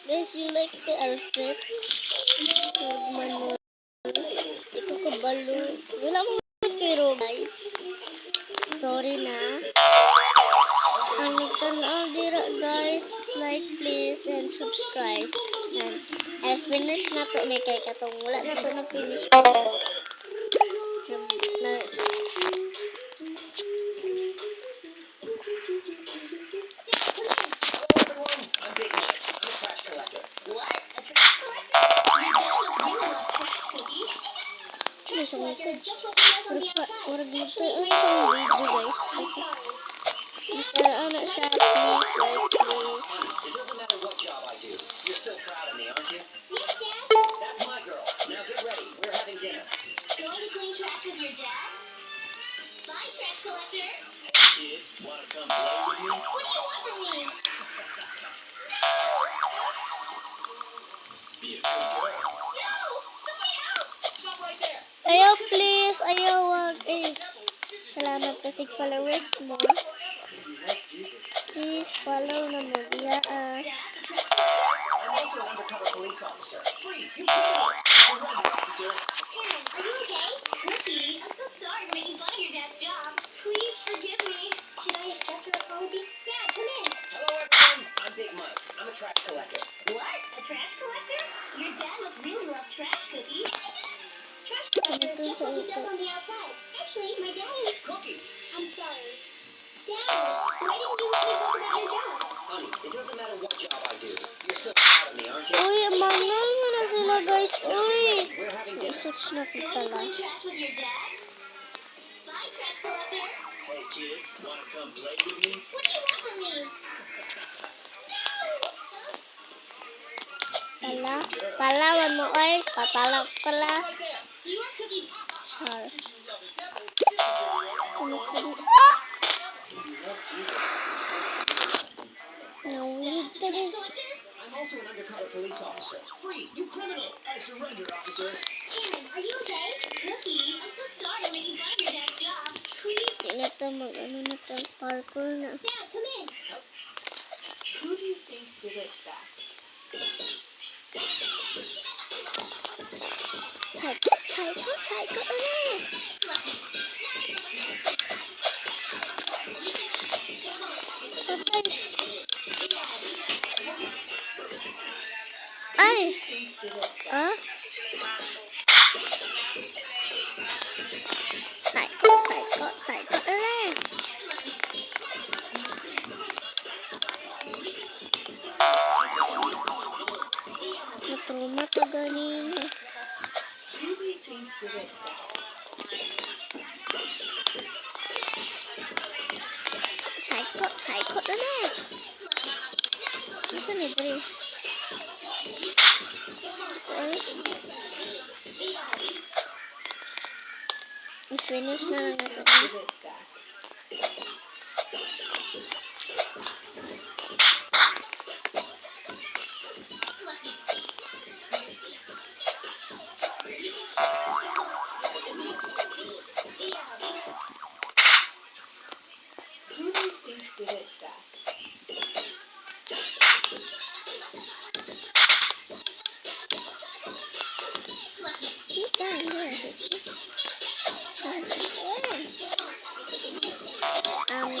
Guys, you like the outfit? Manual. Di ko kabalo. Wala mo pero guys. Sorry na. Ang nagtanaw dira guys. Like please and subscribe. And finish na to. May kay katong wala na to na finish. Ayaw please, ayaw wag eh. Salamat kasi followers mo. Please follow na mo. Yeah. I'm also an undercover police officer. Freeze! You criminal! Officer. Karen, are you okay? Cookie, I'm so sorry for making fun of your dad's job. Please forgive me. Should I accept your apology? Dad, come in. Hello, everyone. I'm Big Mike. I'm a trash collector. What? A trash collector? Your dad must really love trash, Cookie. Trash collector is just what he does on the outside. Actually, my dad is... Cookie! I'm sorry. Dad, why didn't you let me talk about your job? Honey, it doesn't matter what job I do. You're still proud of me, aren't you? Uy, mangal mo na sila guys. Uy. We're having dinner. Search na ko Going to pala. play trash with your dad? Bye, trash collector. Hey, kid. Wanna come play with me? What do you want from me? Pala. Palawan mo oy. Papala pala. Do you want cookies? Char. Ano ko? Nawid ka Trash guys. collector? I'm also an undercover police officer. Freeze! You criminal! I surrender, officer. Karen, are you okay? Cookie, I'm so sorry for making fun of your dad's job. Please. Hindi na to mag-ano na to. Parkour na. Dad, come in. Who do you think did it best? Psycho ano? Ay! Ah? Psycho ano? Natruma ka ganina. Who do you think did it best? Psycho ano? Ito ni Bri. I-finish na lang natin. Did it best? Who do you think did it best?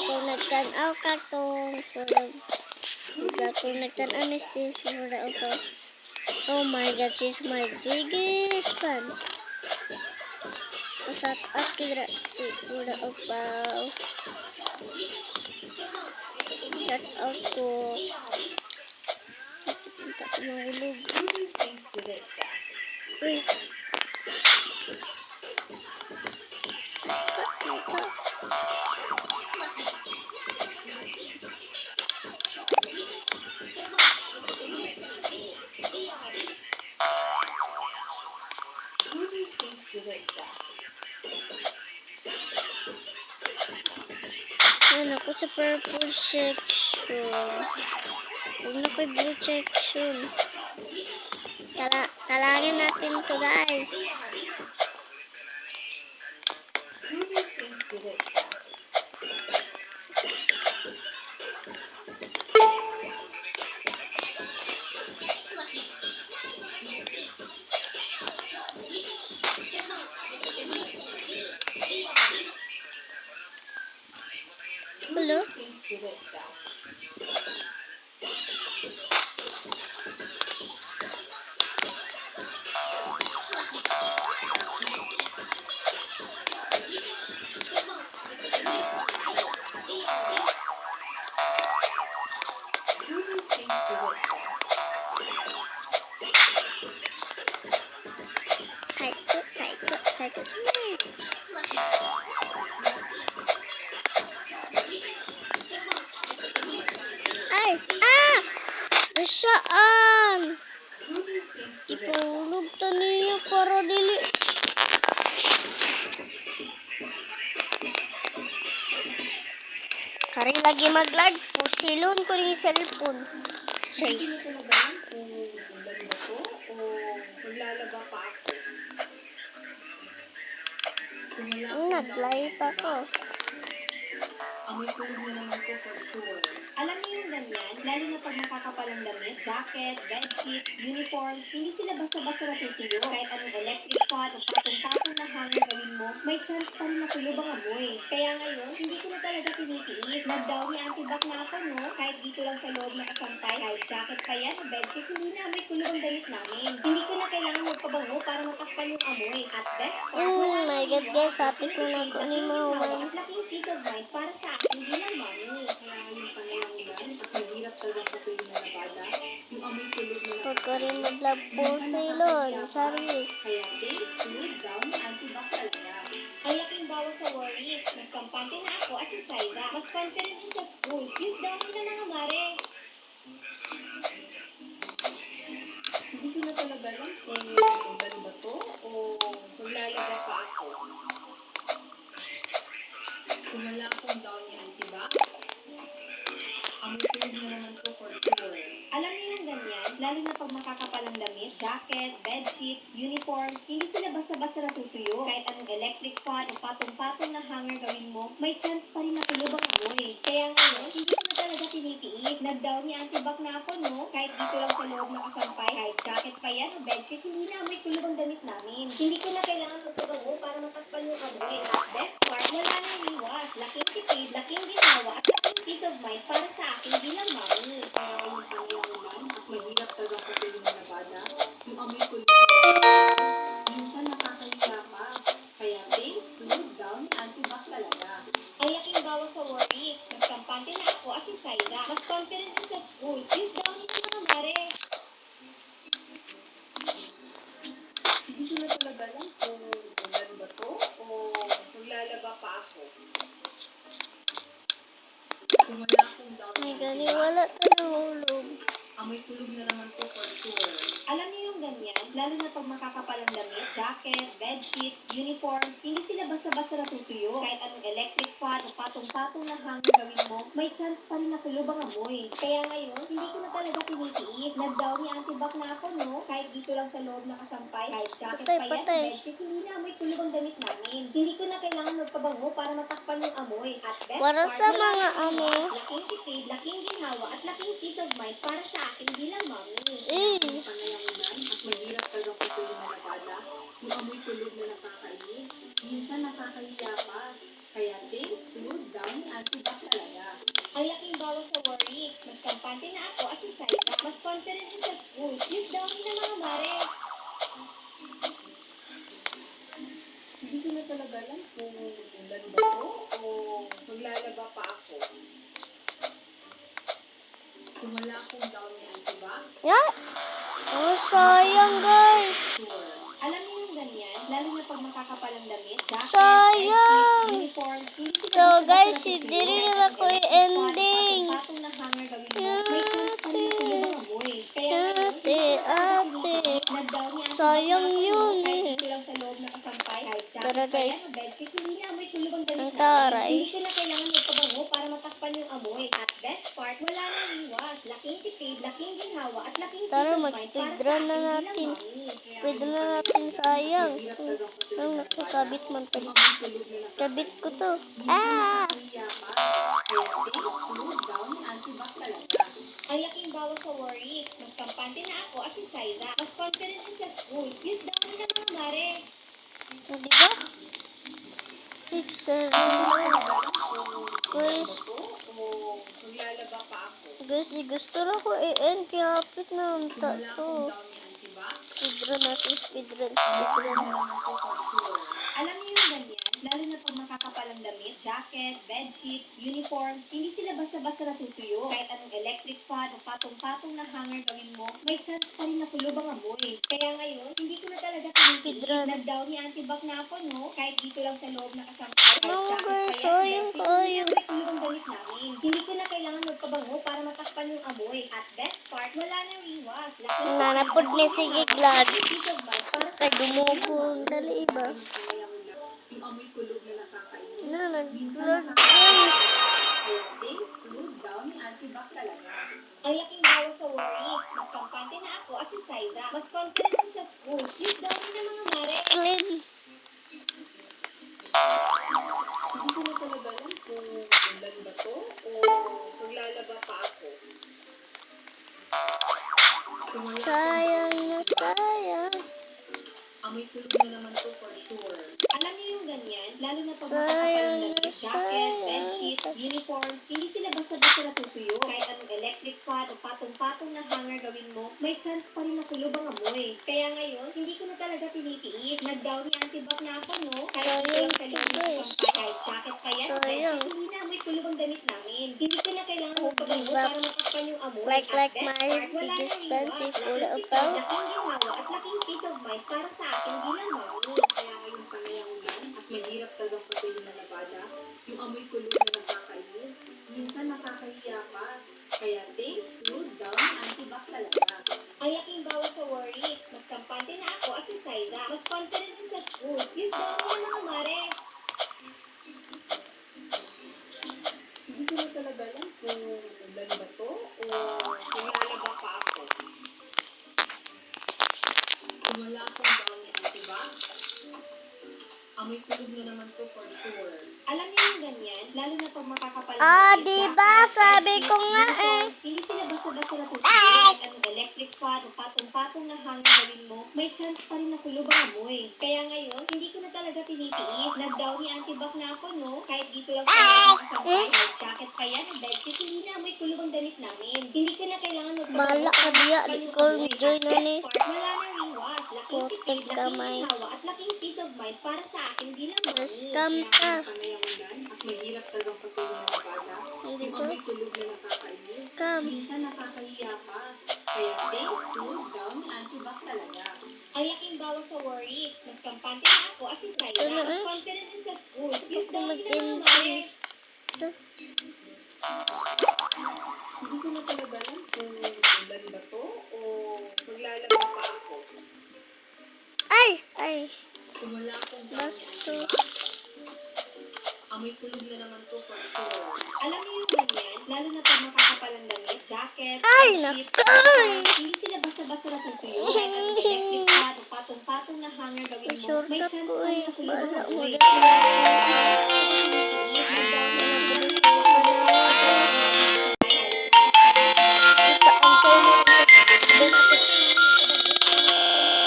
Kung nagtanaw ka tong kung nagtanaw ni sis mura ito. Oh my god, she's my biggest fan. Shout out kira si mura upaw. Shout out ko. Mahulog. Who do you think did it best? Uy. Who do you think did it best? Ayun ako sa purple section. Huwag na ko blue section. Talangin natin to guys. Who do you think did it best? Saan? Who do you think did it? Itulog ta niya para dili. Kari lagi mag-lag po. Silon ko yung cellphone. Hindi Safe. ko talaga alam kung ulan ba to o maglalaba pa ako. Kung wala akong Nag-live ako. amoy tulog na naman ko for sure. Alam niyo yung ganyan, lalo na pag nakakapalang damit, jacket, bedsheet, uniforms, hindi sila basta-basta natutuyo. Kahit anong electric fan o patong-patong na hanger gawin mo, may chance pa rin matulob ang amoy. Kaya ngayon, hindi ko na talaga tinitiis. Nag-downy antibac na ako, no? Kahit dito lang sa loob nakasampay, kahit jacket pa yan o bedsheet, hindi na amoy kulog ang damit namin. Hindi ko na kailangan magpabango para matakpan yung amoy. At best part, wala My nang God iwan. guys, happy ko na Laking ko ni ginawa Mama. at laking peace of mind para sa akin bilang mami. Kaya yung panalanggan at mahirap talaga sa tuwing na nabada, yung amoy tulog na Huwag ka rin mag-lag po silon. Charis. Kaya take, cool down, antibac talaga. Ang laking bawas sa worry. Mas kampante na ako at si Saiza. Mas confident din sa school. Use daw nila mga mare. Hindi ko na talaga alam kung ulan ba to o maglalaba pa ako. Kung wala akong downy antibac, amoy tulog na naman ko for sure. Alam niyo yung ganyan, lalo na pag makakapalang damit, jacket, bedsheets, uniforms, hindi sila basta-basta natutuyo. Kahit anong electric fan o patong-patong na hanger gawin mo, may chance pa rin matulob ang amoy. Kaya ngayon, hindi ko na talaga tinitiis. Nag-downy antibac na ako, no? Kahit dito lang sa loob nakasampay, kahit jacket pa yan o bedsheet, hindi na amoy tulog ang damit namin. Hindi ko na kailangan magpabango para matakpan yung amoy. At best part, wala nang iwas. Laking tipid, laking ginawa, at laking peace of mind para sa akin bilang mami. Kaya yung panalanggan at mahirap talaga sa tuwing na nabada, yung amoy tulog na naman, minsan nakakahiya pa. Kaya take, cool down, antibac talaga. Ang laking bawas sa worry. Mas kampante na ako at si Saiza. Mas confident din sa school. Use daw nila mga mare. Hindi ko na talaga alam kung ulan ba to o maglalaba pa ako. Kung wala akong downy May gani antibac, wala ka nahulog. amoy tulog na naman ko for sure. Alam niyo yung ganyan, lalo na pag makakapalang damit, jacket, bedsheets, uniforms, hindi sila basta-basta natutuyo. Kahit anong electric fan o patong-patong na hanger gawin mo, may chance pa rin matulob ang amoy. Kaya ngayon, hindi ko na talaga tinitiis. Nag-downy antibac na ako, no? Kahit dito lang sa loob nakasampay, kahit jacket pa yan, Patay. bedsheet, hindi na amoy tulog ang damit namin. Hindi ko na kailangan magpabango para matakpan yung amoy. At best Para part, sa wala mga nang ano. iwas. Laking tipid, laking ginawa, at laking peace of mind para sa akin bilang mami. Eh. Yung panalanggan at mahirap talaga sa tuwing na nabada, yung amoy tulog na nakakainis, minsan nakakahiya pa. Kaya take, cool down, antibac talaga. Ang laking bawas sa worry. Mas kampante na ako at si Saiza. Mas confident din sa school. Use daw nila mga mare. Hindi ko na talaga alam kung ulan ba to o maglalaba pa ako. Kung wala akong downy antibac, Yeah. Oh, sayang guys. sure. Alam niyo yung ganyan, lalo na pag makakapalang damit, jacket, Sayang. bedsheets, uniforms, hindi sila So basta-basta guys, natutuyo. hindi rin Kahit na anong ko electric fan o ending. patong-patong na hanger gawin mo, may chance pa rin matulog ang amoy. Kaya ngayon, hindi Ate, ko na talaga ate. tinitiis. Nag-downy antibac Sayang na ako, no? yun Kahit eh. dito lang sa loob nakasampay, kahit Tara, jacket pa guys. yan o bedsheet, hindi na amoy tulog ang damit Ang namin. taray. Hindi ko na kailangan magpabango para matakpan yung amoy. At best part, wala nang iwas. Laking tipid, laking ginhawa, at laking Tara, peace of mind para sa mag-speedrun na akin bilang natin. mami. Speedrun na natin, sayang. Ang nakakabit man Yung pala. amoy tulog na nakakainis, Kabit ko to. minsan Ah! nakakahiya pa. Kaya take, cool down, antibac talaga. Ang laking bawas sa worry. Mas kampante na ako at si Saiza. Mas confident din sa school. Use daw nila mga mare. Oh, di ba? 6, 7, Guys, O maglalaba pa ako. guys, gusto na ko i-end. Kaya hapit na ang Kung wala to. akong downy antibac, Speedrun natin, speedrun. tulog na naman ko for sure. Alam niyo yung ganyan, lalo na pag makakapalang damit, jacket, bedsheets, uniforms, hindi sila basta-basta natutuyo. Kahit anong electric fan o patong-patong na hanger gawin mo, may chance pa rin matulog ang amoy. Kaya ngayon, hindi ko na talaga tinitiis. Speedrun. Nag-downy antibac na ako, no? Kahit dito lang sa loob nakasampay. Kahit No, jacket guys, pa yan, sayang, bedsheet, hindi sayang. na amoy tulog ang damit namin. Hindi ko na kailangan magpabango para matakpan yung amoy. At best part, part, wala nang iwas. Laking Nanapod ni sige glad. peace of mind para sa Kay dumugong dali ba? Yung amoy kulog na nakakainis. Na, Minsan nag-vlog nakakainis. guys. Kaya things slow down ni Antibac talaga. ang laking bawas sa worry. Mas kampante na ako at si Saiza. Mas confident din sa school. Use daw ni ng mga mare. Clean. Hindi ko na talaga alam kung ulan ba to o kung lalaba pa ako. Kung wala akong Sayang na sayang. amoy kulog na naman to for sure. Alam niyo yung ganyan, lalo na pag Sayang makakapalang na damit, jacket, sayang. bedsheet, uniforms, hindi sila basta-basta natutuyo. Kahit anong electric fan o patong-patong na hanger gawin mo, may chance pa rin makulob ang amoy. Kaya ngayon, hindi ko na talaga tinitiis. Nag-down ni Antibac na ako, no? Kahit hindi ko lang kalimutan sa kahit jacket pa yan, Sayang. bedsheet, hindi na amoy kulob ang damit namin. Hindi ko na kailangan magpagamot Give up. para matakpan yung amoy. Like At best my part, wala nang expensive iwas. wala Laking pa. tipid, laking ginhawa, at laking peace of mind para sa akin bilang mami. Kaya ngayong panay ang ulan at mahirap talagang patuloy na labada, yung amoy kulog na nakakainis, minsan nakakahiya pa. Kaya things slow down ni Antibac talaga. Ang laking bawas sa worry. Mas kampante na ako at si Saiza. Mas confident din sa school. Use daw niya mga mare. Hindi ko na talaga alam kung ulan ba to o kung lalaba pa ako. Kung wala akong down ni Antibac, amoy kulog na naman to for sure. Alam niyo yung ganyan, lalo na pag makakapalang Ah, damit, diba? jacket, Sabi bedsheet, ko nga eh. uniforms, hindi sila basta-basta natutuyo. Kahit anong electric fan o patong-patong na hanger gawin mo, may chance pa rin makulob ang amoy. Kaya ngayon, hindi ko na talaga tinitiis. Nag-down ni Antibac na ako, no? Kahit dito lang sa nakasampay, kahit jacket pa yan, ang bedsheet, hindi na amoy kulob ang damit namin. Hindi ko na kailangan Bahala ka diya, di ko join na ni. Wala nang iwas. Laking Putik tipid, laking kamay. ginhawa, at laking peace of mind para sa akin bilang mami. Scam Kaya ka. ngayong panay ang ulan at mahirap talagang patuloy na labada, Hindi yung ba? amoy kulog na nakakainis, Scam. minsan nakakahiya pa. Kaya things slow down ni Antibac talaga. Ang laking bawas sa worry. Mas kampante na ako at si Saiza. Ito na, Mas eh. confident din sa school. Use Ako daw nila mga mag-end. mare. Hindi ko na talaga alam kung ulan ba to o maglalaba pa ako. Ay! Ay! Kung wala akong down ni Bastos. Antibac, amoy kulog na naman to for sure. Alam niyo yung ganyan, lalo na pag makakapalang damit, jacket, Ay, bedsheet, nakay! uniforms, hindi sila basta-basta natutuyo. Kahit anong electric fan o patong-patong na hanger gawin mo, Short may up chance ko pa rin eh. makulob ang Bala mo amoy. na. Ito ang solo.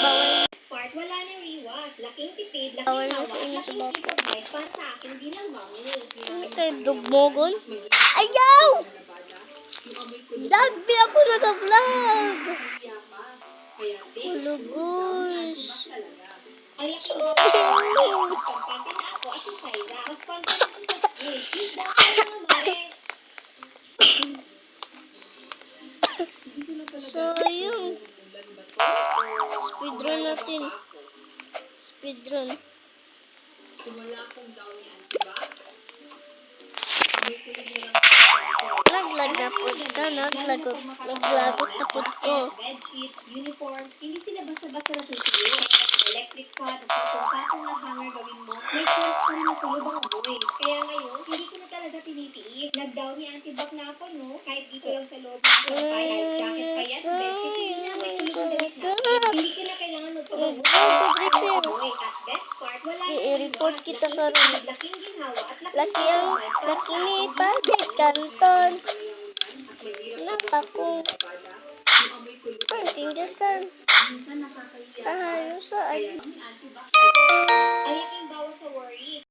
Bawal. Part, wala nang iwas. Laking tipid, laking Bawal na hawa, sa at inyo laking sa peace of mind para sa akin bilang mami. Hindi kayo dugmogon? Ayaw! Ayaw! Yung amoy kulog na Lagbi ako nag-vlog! nakakahiya pa. Kaya things Hello, slow down ni guys. Antibac talaga. Ang laking bawas sa worry. Mas kampante na ako at si Saiza. Mas confident din sa school. Use daw niya mga mare. Hindi ko na talaga So, alam yun. kung ulan ba to o Speedrun maglalaba natin. pa ako. Speedrun. Kung wala akong down ni Antibac, amoy kulog na lang ako. Naglag na po ka. Naglagot na po ko. Bedsheets, uniforms, hindi sila basta-basta natutuyo. Kahit electric fan o patong-patong na hanger gawin mo, may chance pa rin makulob ang amoy. Kaya ngayon, hindi ko na talaga tinitiis. Nag-down ni Antibac na ako, no? Kahit dito lang sa loob ng sampay, kahit jacket pa yan, bedsheet, hindi na may kulob ang damit namin. Hindi ko na kailangan magpagamot Nag-Google ang amoy. At best part, wala nang I-report iwas. kita Laking karon. tipid, laking ginhawa, at laking Laki peace ang of mind para laki sa ni akin Pasig Canton. Napa Napa ko. Yung amoy kulog na Ang star. minsan nakakahiya pa. Tayo sa Kaya ay. ni Antibac Ang laking bawas sa worry.